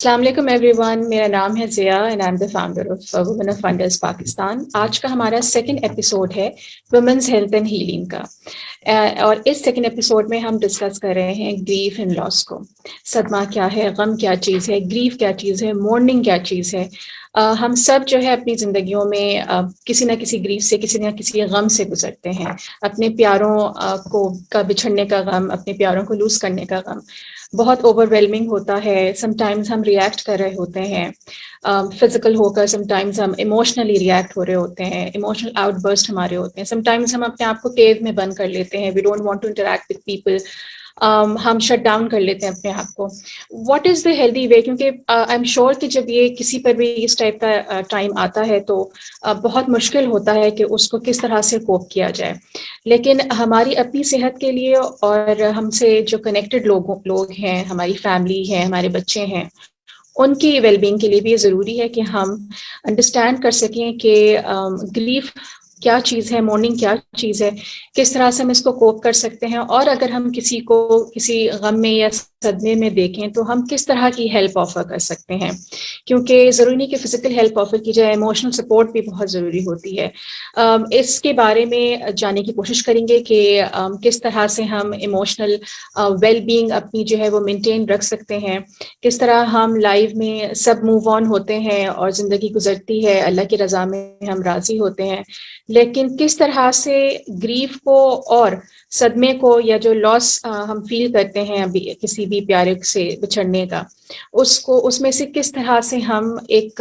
السلام علیکم every one, میرا نام ہے Zia and I am the founder of women of funders Pakistan. آج کا ہمارا سیکنڈ ایپیسوڈ ہے وومنز ہیلتھ اینڈ ہیلنگ کا. اور اس سیکنڈ ایپیسوڈ میں ہم ڈسکس کر رہے ہیں گریف اینڈ لاس کو. صدمہ کیا ہے، غم کیا چیز ہے، گریف کیا چیز ہے، مورننگ کیا چیز ہے. ہم سب جو ہے اپنی زندگیوں میں کسی نہ کسی گریف سے، کسی نہ کسی غم سے گزرتے ہیں. اپنے پیاروں کا بچھڑنے کا غم، اپنے پیاروں کو لوز کرنے کا غم بہت اوور ویلمنگ ہوتا ہے. سم ٹائمز ہم ریئیکٹ کر رہے ہوتے ہیں فزیکل ہو کر، سم ٹائمز ہم ایموشنلی ریئیکٹ ہو رہے ہوتے ہیں، ایموشنل آؤٹ برسٹ ہمارے ہوتے ہیں. سم ٹائمز ہم اپنے آپ کو کیو میں بند کر لیتے ہیں، we don't want to interact with people. ہم شٹ ڈاؤن کر لیتے ہیں اپنے آپ کو. What is the healthy way? کیونکہ آئی ایم شیور کہ جب یہ کسی پر بھی اس ٹائپ کا ٹائم آتا ہے تو بہت مشکل ہوتا ہے کہ اس کو کس طرح سے کوپ کیا جائے. لیکن ہماری اپنی صحت کے لیے اور ہم سے جو کنیکٹڈ لوگ ہیں، ہماری فیملی ہے، ہمارے بچے ہیں، ان کی ویل بینگ کے لیے بھی یہ ضروری ہے کہ ہم انڈرسٹینڈ کر سکیں کہ گریف کیا چیز ہے، مورننگ کیا چیز ہے، کس طرح سے ہم اس کو کوپ کر سکتے ہیں. اور اگر ہم کسی کو کسی غم میں یا صدمے میں دیکھیں تو ہم کس طرح کی ہیلپ آفر کر سکتے ہیں. کیونکہ ضروری نہیں کہ فزیکل ہیلپ آفر کی جائے، ایموشنل سپورٹ بھی بہت ضروری ہوتی ہے. اس کے بارے میں جاننے کی کوشش کریں گے کہ کس طرح سے ہم ایموشنل ویل بینگ اپنی جو ہے وہ مینٹین رکھ سکتے ہیں. کس طرح ہم لائف میں سب موو آن ہوتے ہیں اور زندگی گزرتی ہے، اللہ کی رضا میں ہم راضی ہوتے ہیں. لیکن کس طرح سے گریف کو اور صدمے کو یا جو لاس ہم فیل کرتے ہیں ابھی کسی بھی پیارے سے بچھڑنے کا، اس میں سے کس طرح سے ہم ایک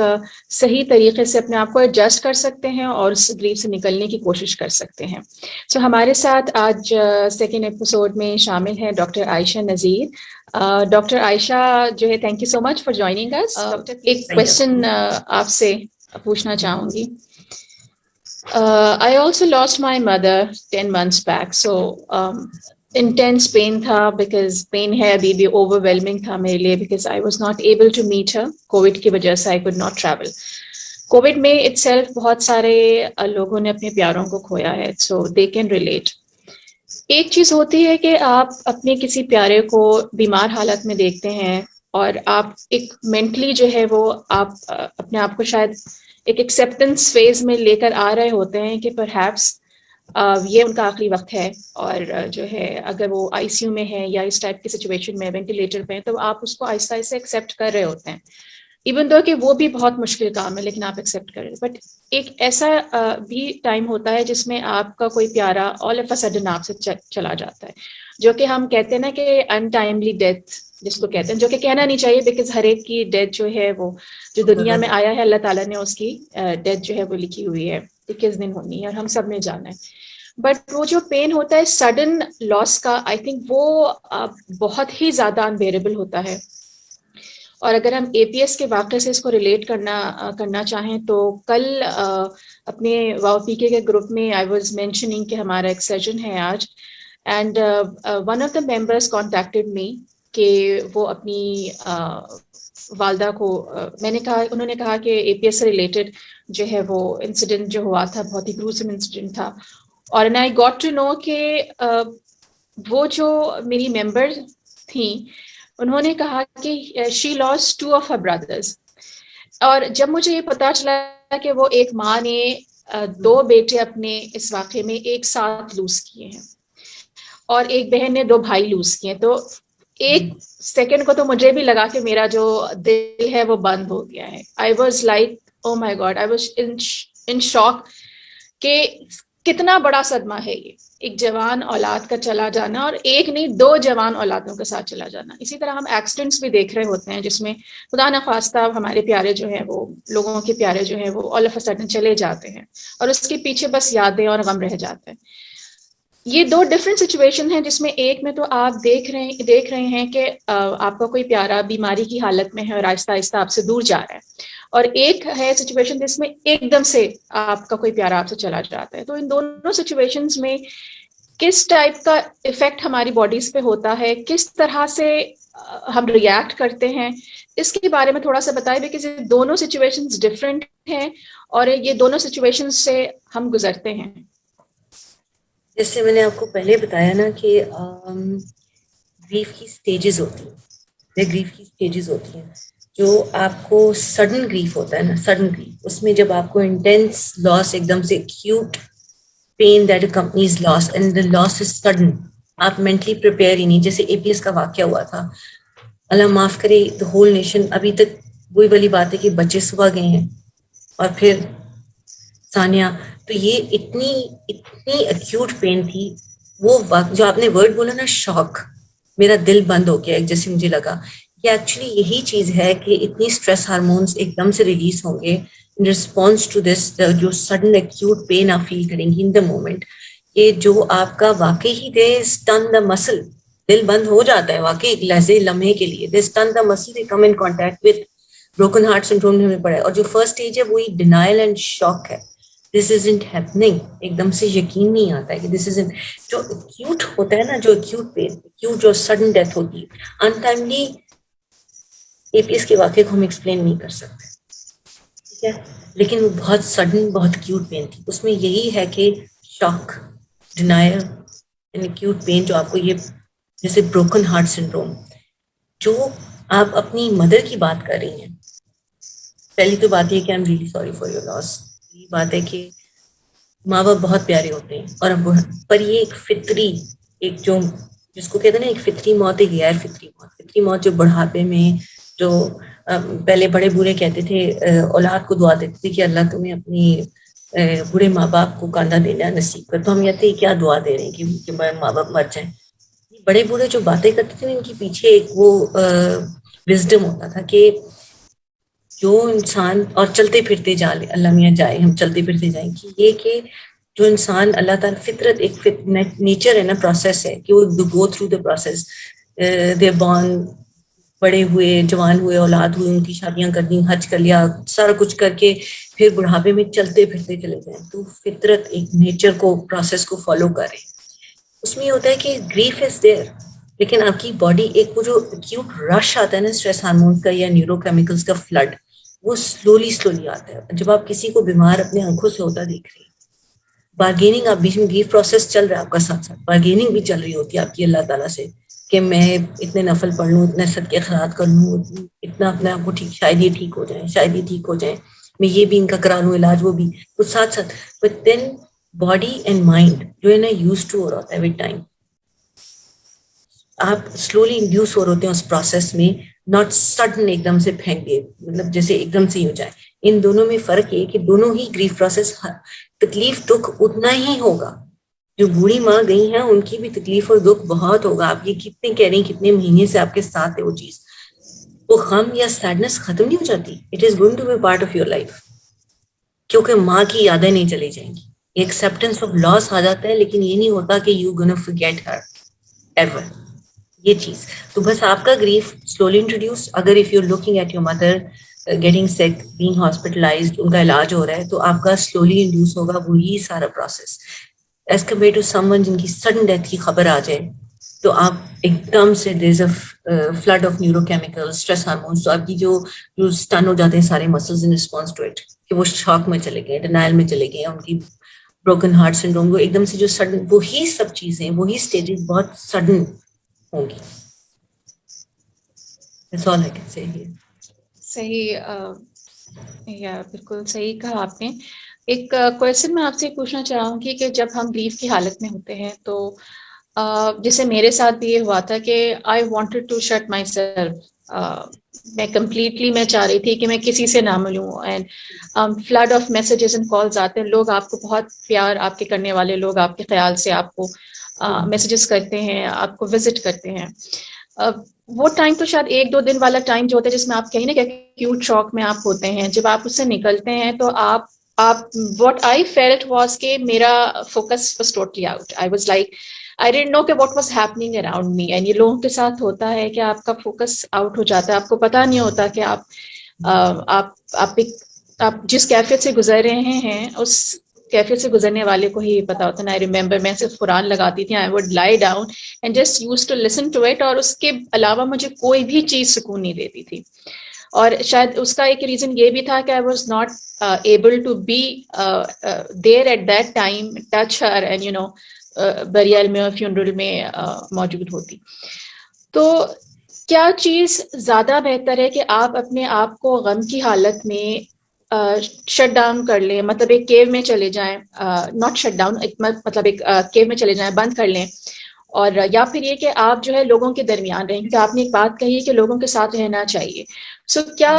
صحیح طریقے سے اپنے آپ کو ایڈجسٹ کر سکتے ہیں اور اس گریف سے نکلنے کی کوشش کر سکتے ہیں. سو ہمارے ساتھ آج سیکنڈ ایپیسوڈ میں شامل ہیں ڈاکٹر عائشہ نذیر. ڈاکٹر عائشہ جو ہے، thank you so much for joining اس. ایک کوشچن آپ سے پوچھنا چاہوں گی. I also lost my mother 10 months back. So intense pain تھا، because pain ہے ابھی بھی overwhelming تھا میرے لیے, because I was not able to meet her. Covid کی وجہ سے I could not travel. Covid میں itself بہت سارے لوگوں نے اپنے پیاروں کو کھویا ہے, so they can relate. ایک چیز ہوتی ہے کہ آپ اپنے کسی پیارے کو بیمار حالت میں دیکھتے ہیں اور آپ ایک مینٹلی جو ہے وہ آپ اپنے آپ کو شاید ایک ایکسیپٹنس فیز میں لے کر آ رہے ہوتے ہیں کہ پرہیپس یہ ان کا آخری وقت ہے, اور جو ہے اگر وہ آئی سی یو میں ہے یا اس ٹائپ کی سچویشن میں وینٹیلیٹر پہ ہیں تو آپ اس کو آہستہ آہستہ ایکسیپٹ کر رہے ہوتے ہیں, ایون دو کہ وہ بھی بہت مشکل کام ہے, لیکن آپ ایکسیپٹ کر رہے ہیں. بٹ ایک ایسا بھی ٹائم ہوتا ہے جس میں آپ کا کوئی پیارا آل آف اے سڈن آپ سے چلا جاتا ہے, جو کہ ہم کہتے ہیں نا کہ انٹائملی ڈیتھ جس کو کہتے ہیں, جو کہ کہنا نہیں چاہیے, بیکاز ہر ایک کی ڈیتھ جو ہے وہ جو دنیا میں آیا ہے اللہ تعالیٰ نے اس کی ڈیتھ جو ہے وہ لکھی ہوئی ہے کہ کس دن ہونی ہے, اور ہم سب نے جانا ہے. بٹ وہ جو پین ہوتا ہے سڈن لاس کا, آئی تھنک وہ بہت ہی زیادہ انبیئریبل ہوتا ہے. اور اگر ہم اے پی ایس کے واقعے سے اس کو ریلیٹ کرنا چاہیں تو کل اپنے واؤ پی کے گروپ میں آئی واز مینشننگ کہ ہمارا ایک سیشن ہے آج, and one of the members contacted me کہ وہ اپنی والدہ کو, میں نے کہا, انہوں نے کہا کہ اے پی ایس سے ریلیٹڈ جو ہے وہ انسیڈنٹ جو ہوا تھا بہت ہی گروسم انسیڈنٹ تھا. اور آئی گاٹ ٹو نو کہ وہ جو میری ممبر تھیں انہوں نے کہا کہ she lost 2 of her brothers. اور جب مجھے یہ پتا چلا کہ وہ ایک ماں نے 2 بیٹے اپنے اس واقعے میں ایک ساتھ لوز کیے ہیں اور ایک بہن نے 2 بھائی لوز کیے, تو ایک سیکنڈ کو تو مجھے بھی لگا کہ میرا جو دل ہے وہ بند ہو گیا ہے. I was like oh my God, I was in shock کہ کتنا بڑا صدمہ ہے یہ, ایک جوان اولاد کا چلا جانا, اور ایک نہیں 2 جوان اولادوں کے ساتھ چلا جانا. اسی طرح ہم ایکسیڈنٹس بھی دیکھ رہے ہوتے ہیں جس میں خدا نخواستہ ہمارے پیارے جو ہیں وہ لوگوں کے پیارے جو ہیں وہ آل آف اے سڈن چلے جاتے ہیں اور اس کے پیچھے بس یادیں اور غم رہ جاتے ہیں. یہ 2 ڈفرینٹ سچویشن ہیں جس میں ایک میں تو آپ دیکھ رہے ہیں کہ آپ کا کوئی پیارا بیماری کی حالت میں ہے اور آہستہ آہستہ آپ سے دور جا رہا ہے, اور ایک ہے سچویشن جس میں ایک دم سے آپ کا کوئی پیارا آپ سے چلا جاتا ہے. تو ان دونوں سچویشنز میں کس ٹائپ کا افیکٹ ہماری باڈیز پہ ہوتا ہے, کس طرح سے ہم ریئیکٹ کرتے ہیں, اس کے بارے میں تھوڑا سا بتائیں, بیکاز یہ دونوں سچویشنز ڈفرینٹ ہیں اور یہ دونوں سچویشنز سے ہم گزرتے ہیں. جیسے میں نے آپ کو پہلے بتایا نا کہ گریف کی سٹیجز ہوتی ہیں, گریف کی سٹیجز ہوتی ہیں. جو آپ کو سڈن گریف ہوتا ہے نا, سڈن گریف, اس میں جب آپ کو انٹینس لاس, ایک دم سے acute pain that accompanies loss and the loss is sudden, آپ مینٹلی پریپیئر ہی نہیں. جیسے اے پی ایس کا واقعہ ہوا تھا, اللہ معاف کرے, دا ہول نیشن, ابھی تک وہی والی بات ہے کہ بچے صبح گئے ہیں اور پھر ثانیہ. تو یہ اتنی اتنی ایکیوٹ پین تھی. وہ وقت جو آپ نے ورڈ بولا نا, شاک, میرا دل بند ہو گیا ایک جیسے مجھے لگا کہ ایکچولی یہی چیز ہے کہ اتنی اسٹریس ہارمونس ایک دم سے ریلیز ہوں گے ان رسپانس ٹو دس, جو سڈن ایکیوٹ پین آپ فیل کریں گی ان دا مومنٹ, کہ جو آپ کا واقعی ہی دے اسٹن دا مسل, دل بند ہو جاتا ہے واقعی ایک لحظے لمحے کے لیے, دے stun the muscle, they come in contact with broken heart syndrome ہمیں پڑا ہے. اور جو فرسٹ اسٹیج ہے وہی ڈینائل اینڈ شاک ہے, دس از انٹ ہیپننگ, ایک دم سے یقین نہیں آتا ہے کہ دس از, جو ایکیوٹ ہوتا ہے نا, جو ایکیوٹ پین, ایکیوٹ جو سڈن ڈیتھ ہوتی ہے انٹائملی, اے پی ایس کے واقعے کو ہم ایکسپلین نہیں کر سکتے, ٹھیک ہے, لیکن وہ بہت سڈن, بہت ایکیوٹ پین تھی. اس میں یہی ہے کہ شاک, ڈینائل اینڈ ایکیوٹ پین, جو آپ کو یہ جیسے بروکن ہارٹ سنڈروم, جو آپ اپنی مدر کی بات کر رہی ہیں. پہلی تو بات یہ کہ I am really sorry for your loss. یہ بات ہے کہ ماں باپ بہت پیارے ہوتے ہیں, اور اب پر یہ ایک فطری, ایک جو جس کو کہتے ہیں نا ایک فطری موت, ایک غیر فطری موت. فطری موت جو بڑھاپے میں, جو پہلے بڑے بوڑھے کہتے تھے, اولاد کو دعا دیتے تھے کہ اللہ تمہیں اپنی بوڑھے ماں باپ کو کاندھا دینا نصیب کر. تو ہم کہتے ہیں کیا دعا دے رہے ہیں کہ ماں باپ مر جائیں. بڑے بوڑھے جو باتیں کرتے تھے ان کے پیچھے ایک وہ وزڈم ہوتا تھا کہ جو انسان, اور چلتے پھرتے جا لے, اللہ میاں جائے ہم چلتے پھرتے جائیں, کہ یہ کہ جو انسان, اللہ تعالیٰ فطرت, ایک نیچر ہے نا, پروسیس ہے کہ وہ go through the process, they born, بڑے ہوئے, جوان ہوئے, اولاد ہوئی, ان کی شادیاں کر دیں, حج کر لیا, سارا کچھ کر کے پھر بڑھاپے میں چلتے پھرتے چلے جائیں. تو فطرت ایک نیچر کو, پروسیس کو فالو کرے. اس میں یہ ہوتا ہے کہ گریف از دیئر, لیکن آپ کی باڈی ایک وہ جو ایکیوٹ رش آتا ہے نا اسٹریس ہارمون کا یا نیورو کیمیکلس کا فلڈ, وہ سلولی آتا ہے. جب آپ کسی کو بیمار اپنے آنکھوں سے ہوتا دیکھ رہے ہیں, بارگیننگ, آپ بیچ میں گریف پروسیس چل رہا ہے آپ کا, ساتھ ساتھ بارگیننگ بھی چل رہی ہوتی ہے آپ کی اللہ تعالیٰ سے, کہ میں اتنے نفل پڑھ لوں, اتنے صدقے خیرات کر لوں, اتنا اپنے آپ کو ٹھیک, شاید یہ ٹھیک ہو جائیں, شاید یہ ٹھیک ہو جائیں, میں یہ بھی ان کا کرا لوں علاج, وہ بھی تو ساتھ ساتھ. But then body and mind جو ہے نا یوز ٹو ہو رہا ہوتا ہے ود ٹائم, آپ سلولی انڈیوس ہو رہے ہوتے ہیں اس پروسیس میں, ناٹ سڈن ایک دم سے پھینک دے, مطلب جیسے ایک دم سے ہی ہو جائے. ان دونوں میں فرق یہ کہ دونوں ہی گریف پروسیس, تکلیف دکھ اتنا ہی ہوگا. جو بوڑھی ماں گئی ہیں ان کی بھی تکلیف اور دکھ بہت ہوگا. آپ یہ کتنے کہہ رہی ہیں, کتنے مہینے سے آپ کے ساتھ ہے وہ چیز, وہ غم یا سیڈنس ختم نہیں ہو جاتی. It is going to be part of your life, کیونکہ ماں کی یادیں نہیں چلی جائیں گی. ایکسیپٹینس آف لاس آ جاتا ہے, لیکن یہ نہیں ہوتا کہ you gonna forget her ever, یہ چیز. تو بس آپ کا گریف سلولی انٹروڈیوس, اگر if you looking at your mother getting sick, being hospitalized, ان کا علاج ہو رہا ہے, تو آپ کا سلولی انڈیوس ہوگا وہی سارا process, as compare to someone جن کی سڈن ڈیتھ کی خبر آ جائے, تو آپ ایک دم سے there is a flood of neuro chemical, stress hormones, تو آپ کی جو اسٹن ہو جاتے ہیں سارے muscles in response to it, کہ وہ شاک میں چلے گئے, ڈینائل میں چلے گئے, ان کی بروکن ہارٹ سنڈروم, وہ ایک دم سے جو سڈن, وہی سب چیزیں, وہی اسٹیجز بہت سڈن ہوں گی. That's all I can say here. صحیح, یا بالکل صحیح کہا آپ نے. ایک کوشچن میں آپ سے پوچھنا چاہوں گی کہ جب ہم گریف کی حالت میں ہوتے ہیں تو جیسے میرے ساتھ بھی یہ ہوا تھا کہ I wanted to shut myself, میں کمپلیٹلی میں چاہ رہی تھی کہ میں کسی سے نہ ملوں, and flood of messages and calls آتے ہیں, لوگ آپ کو بہت پیار آپ کے کرنے والے لوگ آپ کے خیال سے آپ کو میسیجز کرتے ہیں, آپ کو وزٹ کرتے ہیں. وہ ٹائم تو شاید ایک دو دن والا ٹائم جو ہوتا ہے جس میں آپ کہیں نا کہ ایکیوٹ شاک میں آپ ہوتے ہیں, جب آپ اس سے نکلتے ہیں تو آپ what I felt was کہ میرا focus was totally out. I was like, I didn't know کہ what was happening around me. And یہ لوگوں کے ساتھ ہوتا ہے کہ آپ کا فوکس آؤٹ ہو جاتا ہے, آپ کو پتہ نہیں ہوتا کہ آپ جس کیفیت سے گزر رہے ہیں اس کیفیت سے گزرنے والے کو ہی پتا ہوتا ہے. I remember میں صرف قرآن لگاتی تھی, I would lie down and just used to listen to it, اور اس کے علاوہ مجھے کوئی بھی چیز سکون نہیں دیتی تھی. اور شاید اس کا ایک ریزن یہ بھی تھا کہ I was not able to be there at that time, touch her and you know burial میں اور فیونرل میں موجود ہوتی. تو کیا چیز زیادہ بہتر ہے کہ آپ اپنے آپ کو غم کی حالت میں شٹ ڈاؤن کر لیں, مطلب ایک کیو میں چلے جائیں, ناٹ شٹ ڈاؤن, مطلب ایک کیو میں چلے جائیں, بند کر لیں, اور یا پھر یہ کہ آپ جو ہے لوگوں کے درمیان رہیں, کیونکہ آپ نے ایک بات کہی ہے کہ لوگوں کے ساتھ رہنا چاہیے. سو کیا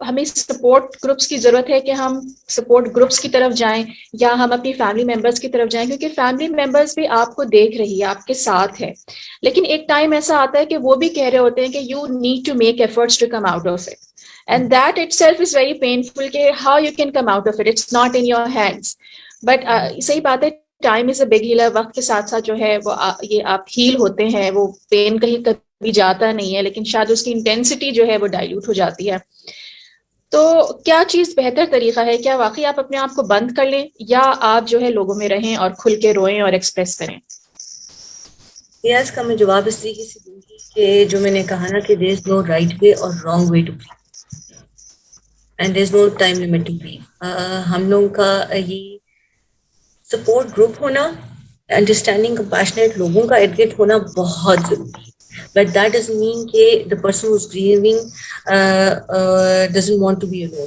ہمیں سپورٹ گروپس کی ضرورت ہے کہ ہم سپورٹ گروپس کی طرف جائیں, یا ہم اپنی فیملی ممبرس کی طرف جائیں, کیونکہ فیملی ممبرس بھی آپ کو دیکھ رہی ہے, آپ کے ساتھ ہے, لیکن ایک ٹائم ایسا آتا ہے کہ وہ بھی کہہ رہے ہوتے ہیں کہ you need to make efforts to come out of it, and that itself is very painful کہ how you can come out of it, it's not in your hands. But صحیح بات ہے, time is a big healer, وقت کے ساتھ ساتھ جو ہے وہ یہ آپ ہیل ہوتے ہیں, وہ پین کہیں کبھی جاتا نہیں ہے, لیکن شاید اس کی انٹینسٹی جو ہے وہ ڈائلیوٹ ہو جاتی ہے. تو کیا چیز بہتر طریقہ ہے, کیا واقعی آپ اپنے آپ کو بند کر لیں, یا آپ جو ہے لوگوں میں رہیں اور کھل کے روئیں اور ایکسپریس کریں؟ اس کا میں جواب اس طریقے سے دوں گی کہ جو میں نے کہا نا کہ دیر از نو رائٹ وے اور wrong way to grieve, and there is no time limit to grieve. ہم لوگوں کا یہ سپورٹ گروپ ہونا, انڈرسٹینڈنگ کمپیشنیٹ لوگوں کا ارد گرد ہونا بہت ضروری ہے. بٹ دیٹ ڈزنٹ مین کہ the person who's grieving doesn't want to be alone.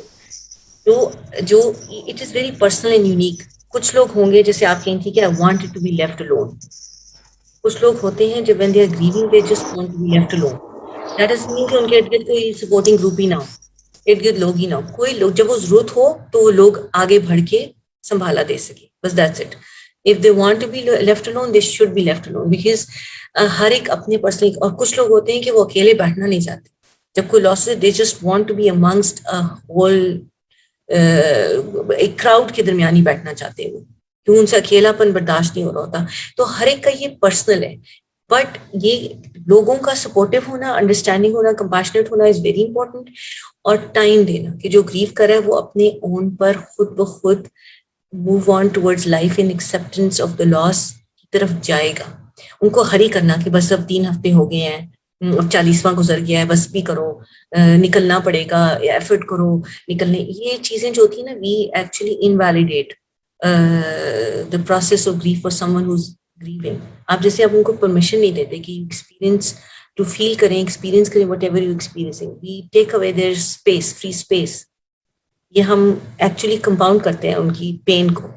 جو it is very personal and unique. کچھ لوگ ہوں گے جیسے آپ کہیں تھی کہ I want to be left alone. کچھ لوگ ہوتے ہیں جب when they are grieving they just want to be left alone. That doesn't mean کہ ان کے ارد گرد کوئی سپورٹنگ گروپ ہی نہ ہو, ارد گرد لوگ ہی نہ ہو. کوئی لوگ جب وہ ضرورت ہو تو وہ لوگ آگے بڑھ کے سنبھالا دے سکے, بس that's it. If they want to be left alone they should be left alone, because ہر ایک اپنے پرسنل. اور کچھ لوگ ہوتے ہیں کہ وہ اکیلے بیٹھنا نہیں چاہتے جب کوئی لاس ہے, they just want to be amongst a whole ایک کراؤڈ کے درمیان ہی بیٹھنا چاہتے ہیں, وہ کیوں ان سے اکیلا پن برداشت نہیں ہو رہا ہوتا. تو ہر ایک کا یہ پرسنل ہے, بٹ یہ لوگوں کا سپورٹیو ہونا, انڈرسٹینڈنگ ہونا, کمپیشنیٹ ہونا از ویری امپورٹنٹ. اور ٹائم دینا کہ جو گریو کر رہا ہے وہ اپنے اون پر خود بخود move on towards life in acceptance of the loss کی طرف جائے گا. ان کو ہری کرنا کہ بس اب 3 ہفتے ہو گئے ہیں, اب 40واں گزر گیا ہے, بس بھی کرو, نکلنا پڑے گا, ایفرٹ کرو نکلنے. یہ چیزیں جو ہوتی ہیں نا, we actually invalidate the process of grief for someone who's grieving. آپ جیسے آپ ان کو پرمیشن نہیں دیتے کہ ایکسپیرینس ٹو فیل کریں, ایکسپیرینس کریں whatever you experiencing. We take away their space, free space. یہ ہم ایکچولی کمپاؤنڈ کرتے ہیں ان کی پین کو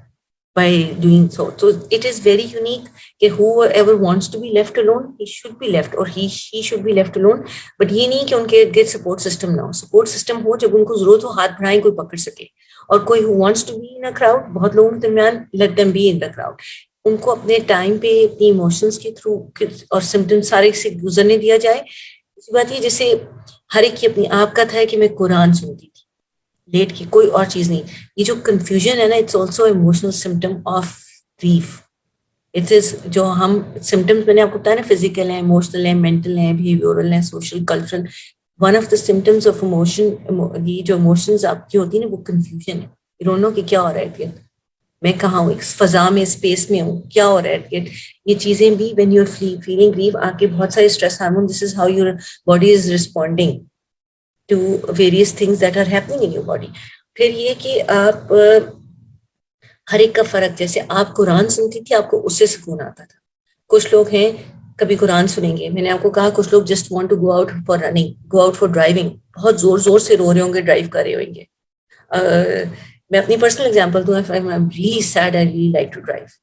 by doing so. So it is very unique کہ whoever wants to be left alone he should be left, or he should be left alone. But یہ نہیں کہ ان کے get support system نہ ہو. support system ہو جب ان کو ضرورت ہو, ہاتھ بڑھائیں کوئی پکڑ سکے. اور کوئی who wants to be in a crowd, بہت لوگوں کے درمیان, let them be in the crowd. ان کو اپنے ٹائم پہ اپنی ایموشنس کے تھرو اور سمٹمس سارے سے گزرنے دیا جائے. اسی بات یہ جیسے ہر ایک کی اپنی. آپ کا تھا ہے کہ میں قرآن سنتی تھی لیٹ کی, کوئی اور چیز نہیں. یہ جو کنفیوژن ہے نا, it's also emotional symptom of grief. It is جو ہم سمٹمس میں نے آپ کو بتایا نا, فزیکل ہیں, ایموشنل ہیں, مینٹل ہیں, بہیویورل ہیں, social, cultural. One of the symptoms of emotion, یہ جو ایموشنز آپ کی ہوتی ہیں نا, وہ کنفیوژن ہے. یو ڈونٹ نو کہ کیا ہو رہا ہے, میں کہاں ہوں, ایک فضا میں, اسپیس میں ہوں, کیا ہو رہا ہے. یہ چیزیں بھی when you are feeling grief, آپ کے بہت سارے stress hormone, this is how your body is responding to various things that are happening in your body. پھر یہ کہ آپ ہر ایک کا فرق, جیسے آپ قرآن سنتی تھی, آپ کو اس سے سکون آتا تھا. کچھ لوگ ہیں کبھی قرآن سنیں گے, میں نے آپ کو کہا کچھ لوگ just want to go out for running, go out for driving, بہت زور زور سے رو رہے ہوں گے, ڈرائیو کر رہے ہوئیں گے. میں اپنی پرسنل ایگزامپل دوں, I'm really sad, I really like to drive.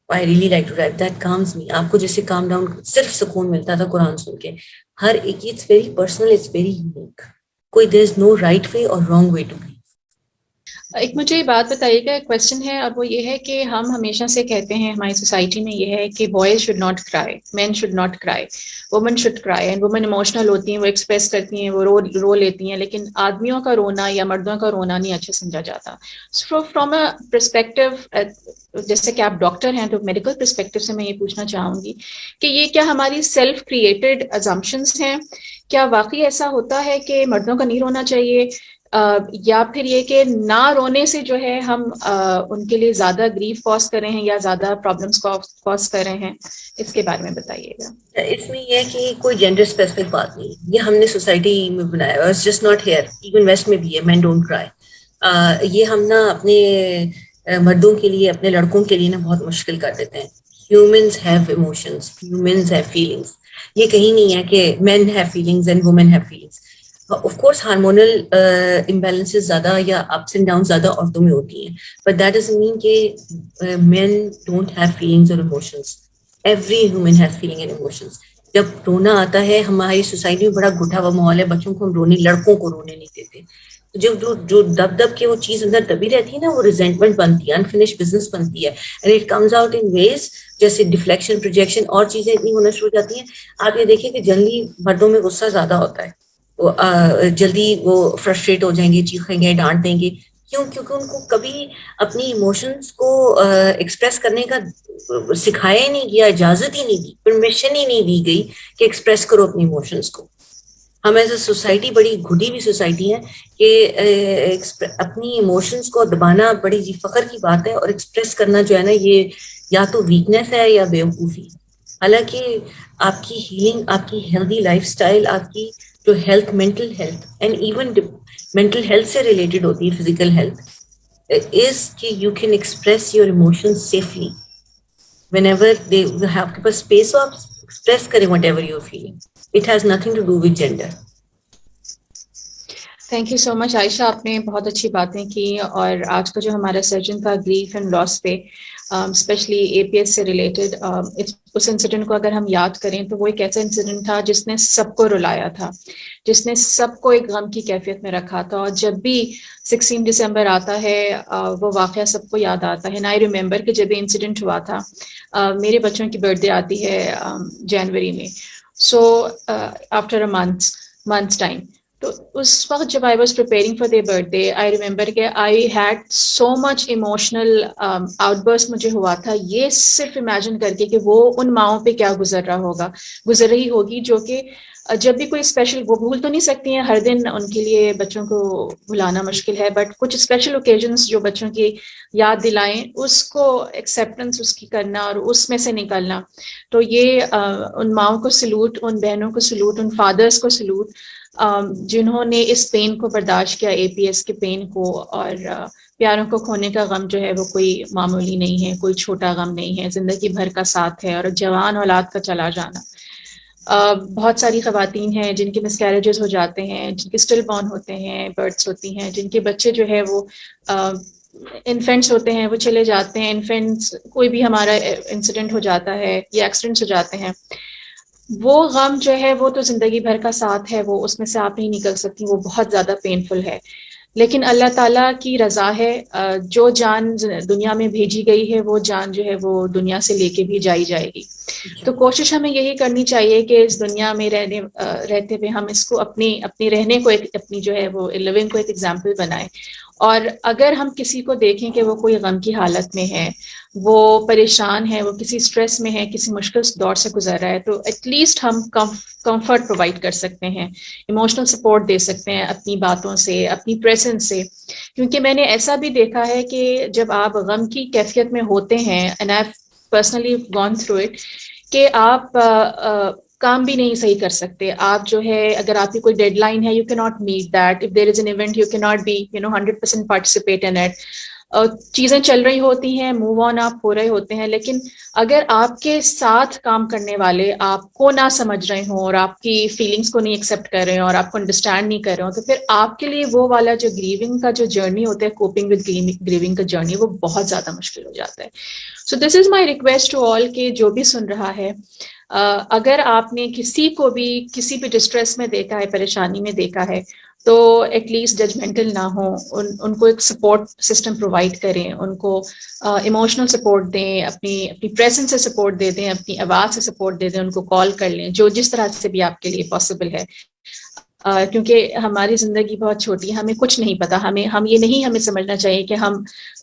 I really like to drive. That calms me. آپ کو جیسے calm down, صرف سکون ملتا تھا قرآن سن کے. ہر ایک, it's very personal, it's very unique. کوئی there is no right way or wrong way to grieve. ایک مجھے یہ بات بتائیے گا, کویشچن ہے, اور وہ یہ ہے کہ ہم ہمیشہ سے کہتے ہیں ہماری سوسائٹی میں یہ ہے کہ بوائز شوڈ ناٹ کرائی, مین شوڈ ناٹ کرائی, وومن شوڈ کرائی. اینڈ وومن ایموشنل ہوتی ہیں, وہ ایکسپریس کرتی ہیں, وہ رو لیتی ہیں, لیکن آدمیوں کا رونا یا مردوں کا رونا نہیں اچھا سمجھا جاتا. فرام اے پرسپیکٹو, جیسے کہ آپ ڈاکٹر ہیں تو میڈیکل پرسپیکٹو سے میں یہ پوچھنا چاہوں گی کہ یہ کیا ہماری سیلف کریٹڈ ازمپشنس ہیں؟ کیا واقعی ایسا ہوتا ہے کہ مردوں کا نہیں رونا چاہیے, یا پھر یہ کہ نہ رونے سے جو ہے ہم ان کے لیے زیادہ گریف کاز کر رہے ہیں یا زیادہ پرابلمس کاز کر رہے ہیں؟ اس کے بارے میں بتائیے گا. اس میں یہ ہے کہ کوئی جینڈر اسپیسیفک بات نہیں, یہ ہم نے سوسائٹی میں بنایا ہے, it's just not here, even west میں بھی ہے, مین ڈونٹ کرائی. یہ ہم نا اپنے مردوں کے لیے, اپنے لڑکوں کے لیے نا بہت مشکل کر دیتے ہیں. Humans have emotions, humans have feelings. یہ کہیں نہیں ہے کہ men have feelings and women have feelings. Of course hormonal imbalances زیادہ یا ups and downs زیادہ عورتوں میں ہوتی ہیں, but that doesn't mean کہ men don't have feelings or emotions. Every human has feeling and emotions. جب رونا آتا ہے, ہماری سوسائٹی میں بڑا گٹھا ہوا ماحول ہے, بچوں کو ہم رونے, لڑکوں کو رونے نہیں دیتے. جو دب دب کے وہ چیز اندر دبی رہتی ہے نا, وہ ریزنٹمنٹ بنتی ہے, انفنش بزنس بنتی ہے, and it comes out in ways جیسے ڈیفلیکشن, پروجیکشن, اور چیزیں اتنی ہونا شروع ہو جاتی ہیں. آپ یہ دیکھیں کہ جنرلی مردوں میں غصہ زیادہ ہوتا ہے, وہ جلدی وہ فرسٹریٹ ہو جائیں گے, چیخیں گے, ڈانٹ دیں گے. کیوں؟ کیونکہ ان کو کبھی اپنی ایموشنس کو ایکسپریس کرنے کا سکھایا ہی نہیں گیا, اجازت ہی نہیں دی, پرمیشن ہی نہیں دی گئی کہ ایکسپریس کرو اپنی ایموشنس کو. ہم ایز اے سوسائٹی بڑی گھٹی ہوئی سوسائٹی ہے کہ اپنی ایموشنس کو دبانا بڑی جی فخر کی بات ہے, اور ایکسپریس کرنا جو ہے نا, یہ یا تو ویکنیس ہے یا بیوقوفی. حالانکہ آپ کی ہیلنگ, آپ کی ہیلدی لائف اسٹائل, آپ کی جو health, mental health, and even mental health سے ریلیٹڈ ہوتی ہے فزیکل ہیلتھ, از کہ you can express your emotions safely whenever they آپ کے پاس اسپیس ہو, آپ ایکسپریس کریں whatever you feeling. It has nothing to do with gender. Thank you so much Ayesha, آپ نے بہت اچھی باتیں کی. اور آج کا جو ہمارا سیشن تھا گریف اینڈ لاس پہ, اسپیشلی اے پی ایس سے ریلیٹڈ, اس انسیڈنٹ کو اگر ہم یاد کریں تو وہ ایک ایسا انسیڈنٹ تھا جس نے سب کو رلایا تھا, جس نے سب کو ایک غم کی کیفیت میں رکھا تھا. اور جب بھی 16 دسمبر آتا ہے وہ واقعہ سب کو یاد آتا ہے. آئی ریممبر کہ جب یہ انسیڈنٹ ہوا تھا, میرے بچوں کی برتھ ڈے آتی ہے جنوری میں, so after a months time. تو اس وقت جب I was preparing for their birthday, I remember کہ I had so much emotional outburst مجھے ہوا تھا, یہ صرف امیجن کر کے کہ وہ ان ماؤں پہ کیا گزر رہی ہوگی جو کہ جب بھی کوئی اسپیشل, وہ بھول تو نہیں سکتی ہیں ہر دن, ان کے لیے بچوں کو بھلانا مشکل ہے, بٹ کچھ اسپیشل اوکیزنس جو بچوں کی یاد دلائیں, اس کو ایکسیپٹنس اس کی کرنا اور اس میں سے نکلنا. تو یہ ان ماؤں کو سلوٹ, ان بہنوں کو سلوٹ, ان فادرس کو سلوٹ جنہوں نے اس پین کو برداشت کیا, اے پی ایس کے پین کو. اور پیاروں کو کھونے کا غم جو ہے وہ کوئی معمولی نہیں ہے, کوئی چھوٹا غم نہیں ہے, زندگی بھر کا ساتھ ہے. اور جوان اولاد کا چلا جانا, بہت ساری خواتین ہیں جن کے مس کیریجز ہو جاتے ہیں, جن کے اسٹل بورن ہوتے ہیں, برتھس ہوتی ہیں, جن کے بچے جو ہے وہ انفینٹس ہوتے ہیں, وہ چلے جاتے ہیں. انفینٹس کوئی بھی ہمارا انسیڈنٹ ہو جاتا ہے یا ایکسیڈنٹس ہو جاتے ہیں, وہ غم جو ہے وہ تو زندگی بھر کا ساتھ ہے, وہ اس میں سے آپ نہیں نکل سکتی, وہ بہت زیادہ پینفل ہے. لیکن اللہ تعالیٰ کی رضا ہے, جو جان دنیا میں بھیجی گئی ہے وہ جان جو ہے وہ دنیا سے لے کے بھی جائی جائے گی. تو کوشش ہمیں یہی کرنی چاہیے کہ اس دنیا میں رہتے ہوئے ہم اس کو اپنی رہنے کو اپنی جو ہے وہ لیونگ کو ایک ایگزامپل بنائیں. اور اگر ہم کسی کو دیکھیں کہ وہ کوئی غم کی حالت میں ہے, وہ پریشان ہے, وہ کسی اسٹریس میں ہے, کسی مشکل دور سے گزر رہا ہے, تو ایٹ لیسٹ ہم کمفرٹ پرووائڈ کر سکتے ہیں, ایموشنل سپورٹ دے سکتے ہیں اپنی باتوں سے, اپنی پریزنس سے. کیونکہ میں نے ایسا بھی دیکھا ہے کہ جب آپ غم کی کیفیت میں ہوتے ہیں, and I personally gone through it, کہ آپ کام بھی نہیں صحیح کر سکتے. آپ جو ہے اگر آپ کی کوئی ڈیڈ لائن ہے, یو کی not meet that. If there is an event you کی not be 100% participate in it. چیزیں چل رہی ہوتی ہیں, موو آن آپ ہو رہے ہوتے ہیں, لیکن اگر آپ کے ساتھ کام کرنے والے آپ کو نہ سمجھ رہے ہوں اور آپ کی فیلنگس کو نہیں ایکسیپٹ کر رہے ہوں اور آپ کو انڈرسٹینڈ نہیں کر رہے ہوں, تو پھر آپ کے لیے وہ والا جو گریونگ کا جو جرنی ہوتا ہے, کوپنگ ود گریونگ کا جرنی, وہ بہت زیادہ مشکل ہو جاتا ہے. سو دس از مائی ریکویسٹ ٹو آل کہ جو بھی سن رہا ہے, اگر آپ نے کسی کو بھی کسی بھی ڈسٹریس میں دیکھا ہے, پریشانی میں دیکھا ہے, تو ایٹ لیسٹ ججمنٹل نہ ہوں, ان کو ایک سپورٹ سسٹم پرووائڈ کریں, ان کو ایموشنل سپورٹ دیں, اپنی پریزنس سے سپورٹ دے دیں, اپنی آواز سے سپورٹ دے دیں, ان کو کال کر لیں, جو جس طرح سے بھی آپ کے لیے پاسبل ہے. کیونکہ ہماری زندگی بہت چھوٹی ہے, ہمیں کچھ نہیں پتا. ہمیں سمجھنا چاہیے کہ ہم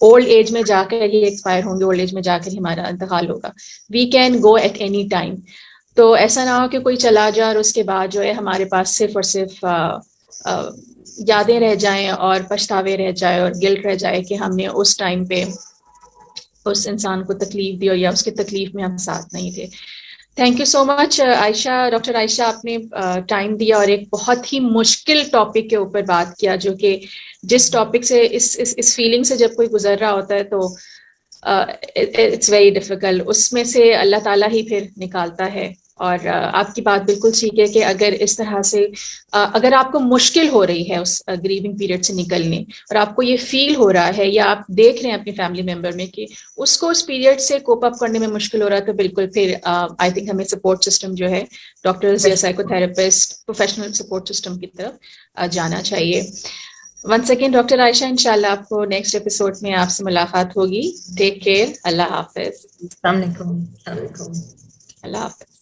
اولڈ ایج میں جا کر ہی ایکسپائر ہوں گے, اولڈ ایج میں جا کر ہی ہمارا انتقال ہوگا. We can go at any time. تو ایسا نہ ہو کہ کوئی چلا جائے اور اس کے بعد جو ہے ہمارے پاس صرف اور صرف یادیں رہ جائیں اور پچھتاوے رہ جائے اور گلٹ رہ جائے کہ ہم نے اس ٹائم پہ اس انسان کو تکلیف دی اور یا اس کی تکلیف میں ہم ساتھ نہیں تھے. Thank you so much Ayesha, doctor Ayesha, آپ نے ٹائم دیا اور ایک بہت ہی مشکل ٹاپک کے اوپر بات کیا, جو کہ جس ٹاپک سے اس فیلنگ سے جب کوئی گزر رہا ہوتا ہے تو اٹس ویری ڈیفیکلٹ. اس میں سے اللہ تعالیٰ ہی پھر نکالتا ہے. اور آپ کی بات بالکل ٹھیک ہے کہ اگر اس طرح سے اگر آپ کو مشکل ہو رہی ہے اس گریونگ پیریڈ سے نکلنے, اور آپ کو یہ فیل ہو رہا ہے یا آپ دیکھ رہے ہیں اپنی فیملی ممبر میں کہ اس کو اس پیریڈ سے کوپ اپ کرنے میں مشکل ہو رہا ہے, تو بالکل پھر آئی تھنک ہمیں سپورٹ سسٹم جو ہے ڈاکٹرز یا psycho therapist professional support system کی طرف جانا چاہیے. ونس اگین ڈاکٹر عائشہ, انشاءاللہ آپ کو نیکسٹ ایپیسوڈ میں آپ سے ملاقات ہوگی. Take care. اللہ حافظ. السلام علیکم. السلام علیکم. اللہ حافظ.